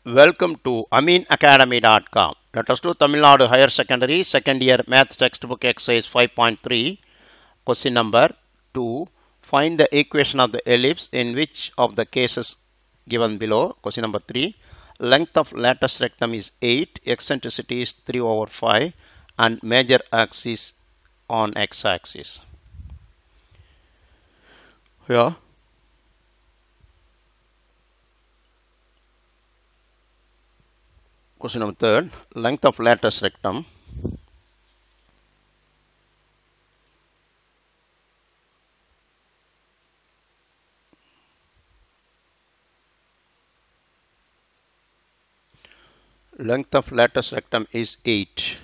Welcome to AmeenAcademy.com. Let us do Tamil Nadu Higher Secondary Second Year Math Textbook Exercise 5.3. Question number 2. Find the equation of the ellipse in which of the cases given below. Question number 3. Length of latus rectum is 8, eccentricity is 3 over 5, and major axis on x-axis. Yeah. Question number 3. Length of latus rectum. Length of latus rectum is 8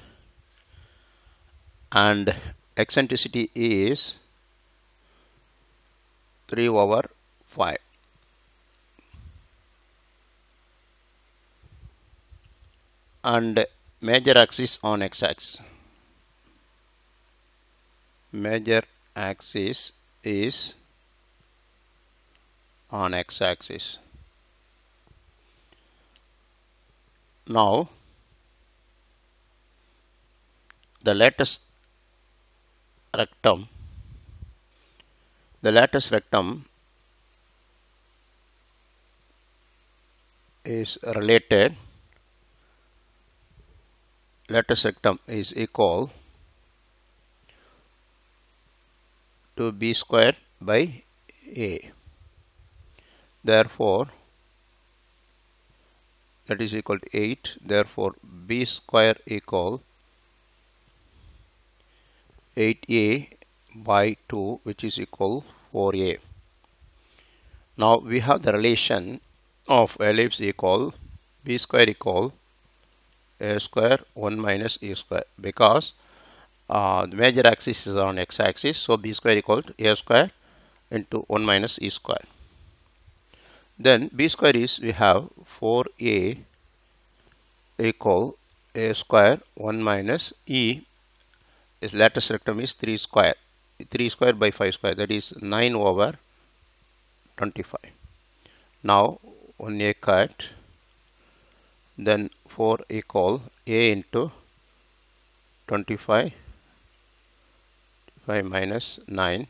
and eccentricity is 3 over 5. And major axis on x-axis. Major axis is on x-axis. Now, the latus rectum is related. Latus rectum is equal to b square by a. Therefore, that is equal to 8. Therefore, b square equal 8a by 2, which is equal 4a. Now we have the relation of ellipse equal b square equal a square 1 minus e square, because the major axis is on x-axis, so b square equal to a square into 1 minus e square. Then b square is, we have 4a equal a square 1 minus e, is latus rectum is 3 square. 3 square by 5 square, that is 9 over 25. Now 1a cut, then 4 equal a into 25 minus 9,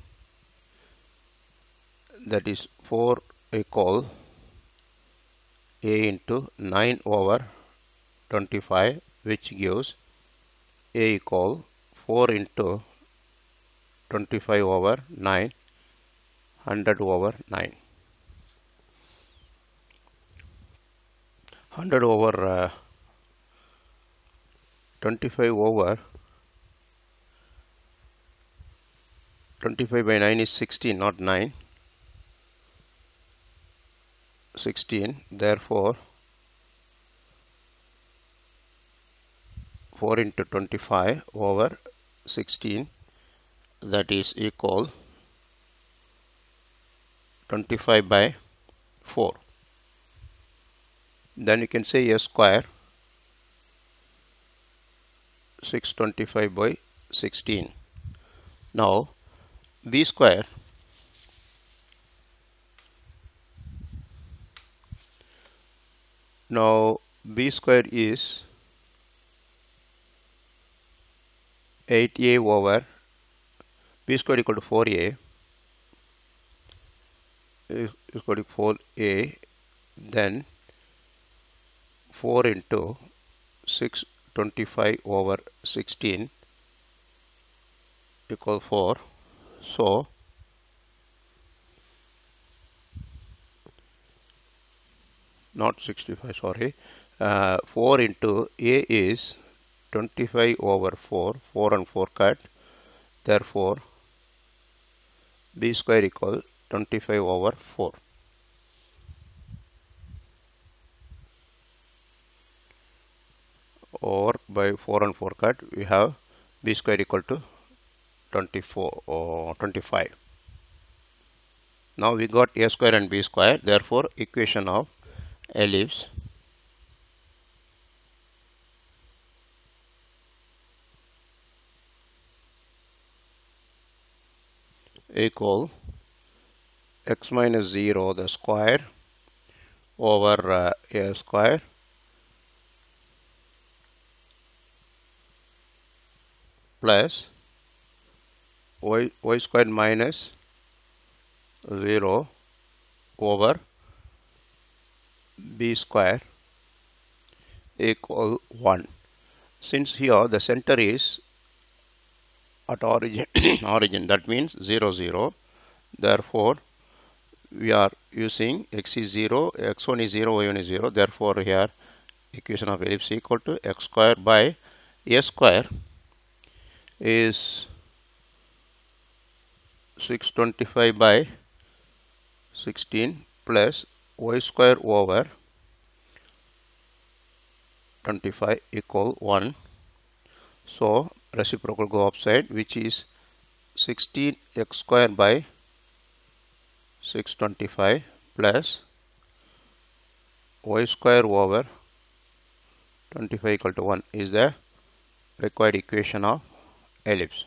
that is 4 equal a into 9 over 25, which gives a equal 4 into 25 over 9, 100 over 9. 100 over 25 over 25 by 9 is 16, not 9. 16. Therefore, 4 into 25 over 16, that is equal 25 by 4. Then you can say a square 625 by 16. Now b square is 8a over b square equal to 4a is equal to 4a, then 4 into 625 over 16 equal 4. So not 65, sorry, 4 into a is 25 over 4, 4 and 4 cut, therefore b square equal 25 over 4. Or by 4 and 4 cut, we have b square equal to 24 or 25. Now we got a square and b square, therefore equation of ellipse equal x minus 0 the square over a square plus y square minus 0 over b square equal 1. Since here the center is at origin, origin, that means 0, 0. Therefore, we are using x is 0, x1 is 0, y1 is 0. Therefore, here equation of ellipse equal to x square by a square is 625 by 16 plus y square over 25 equal 1. So reciprocal go upside, which is 16x square by 625 plus y square over 25 equal to 1 is the required equation of ellipse.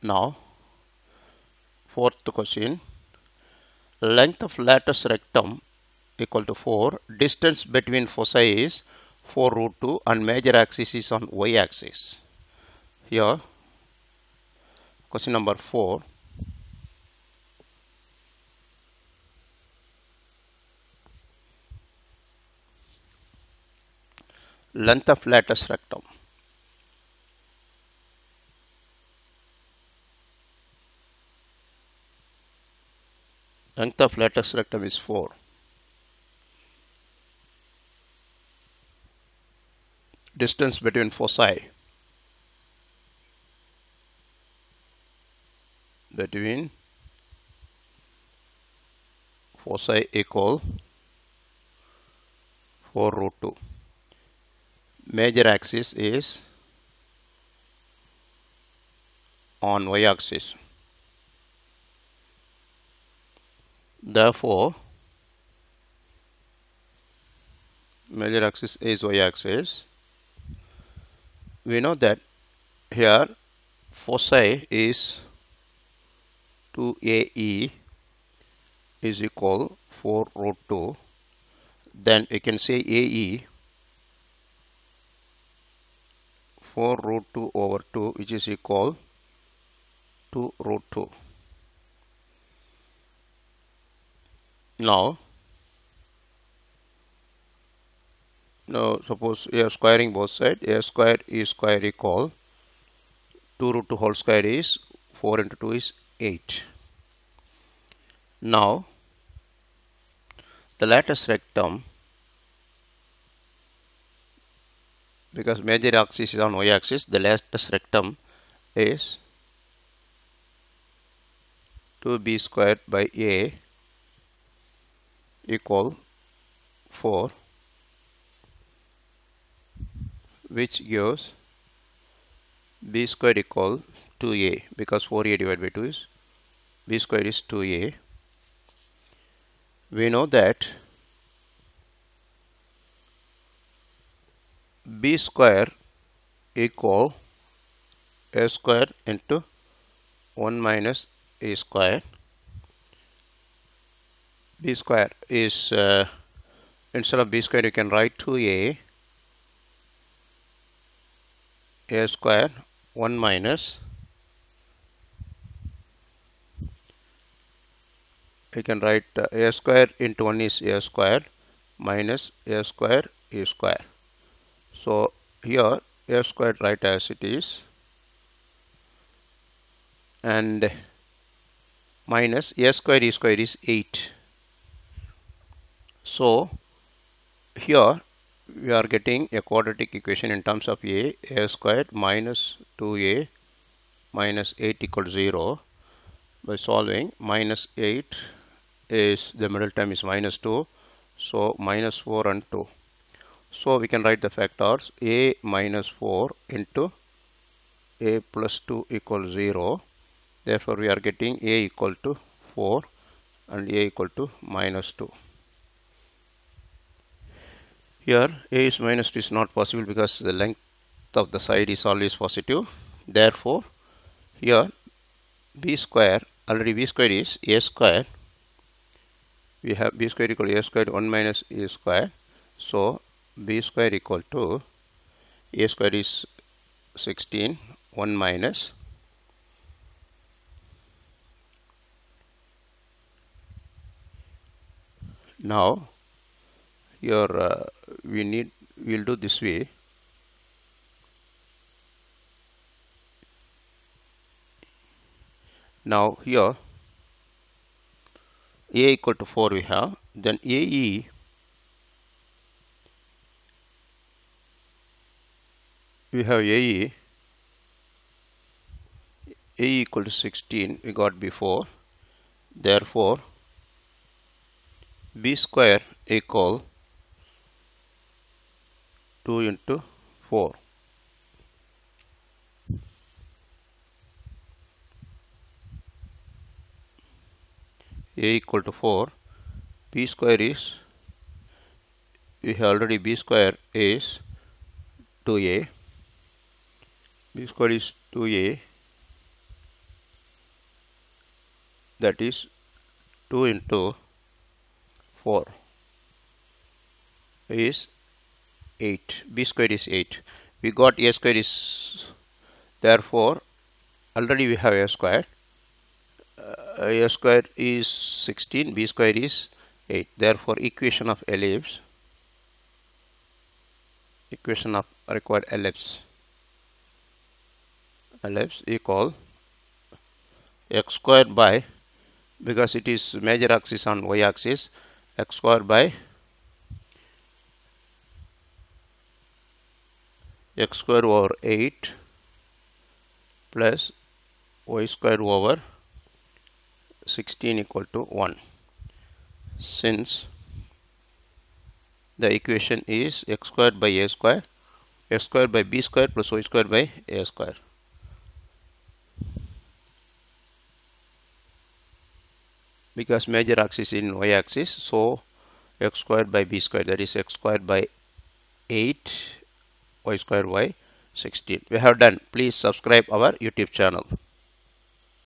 Now, fourth question. Length of latus rectum equal to 4. Distance between foci is 4 root 2 and major axis is on y axis. Here, question number 4. Length of latus rectum. Length of latus rectum is 4. Distance between foci. Between foci equal 4 root 2. Major axis is on y axis. Therefore, major axis is y axis. We know that here foci is 2AE is equal 4 root 2. Then we can say AE 4 root 2 over 2, which is equal 2 root 2. Now suppose we are squaring both sides. A square e square equal 2 root 2 whole square is 4 into 2 is 8. Now the latus rectum, because major axis is on y axis, the latus rectum is 2b squared by a equal 4, which gives b squared equal 2a, because 4a divided by 2 is b squared is 2a. We know that b square equal a square into 1 minus a square. B square is instead of b square you can write 2a square 1 minus, you can write a square into 1 is a square minus a square e square. So here a square write as it is and minus a square e square is 8. So here we are getting a quadratic equation in terms of a squared minus 2a minus 8 equals 0. By solving, minus 8 is the middle term is minus 2, so minus 4 and 2. So we can write the factors a minus 4 into a plus 2 equals 0. Therefore we are getting a equal to 4 and a equal to minus 2. Here a is minus 2 is not possible because the length of the side is always positive. Therefore here b square, already b square is a square. We have b square equal to a square 1 minus a square. So b square equal to a square is 16, 1 minus now here we'll do this way. Now here A equal to 4 we have, then AE we have AE equal to 16 we got before, therefore B square equal 2 into 4. A equal to 4, B square is, we have already B square is 2A, B square is 2A, that is 2 into 4 is 8, B square is 8. We got A square is, therefore already we have A square. A square is 16, B square is 8. Therefore equation of ellipse, equation of required ellipse equal x square by, because it is major axis on y axis, x square by x square over 8 plus y square over 16 equal to 1. Since the equation is x square by a square, x square by b square plus y square by a square. Because major axis in y axis, so x square by b square, that is x square by 8 y square by 16. We have done. Please subscribe our YouTube channel.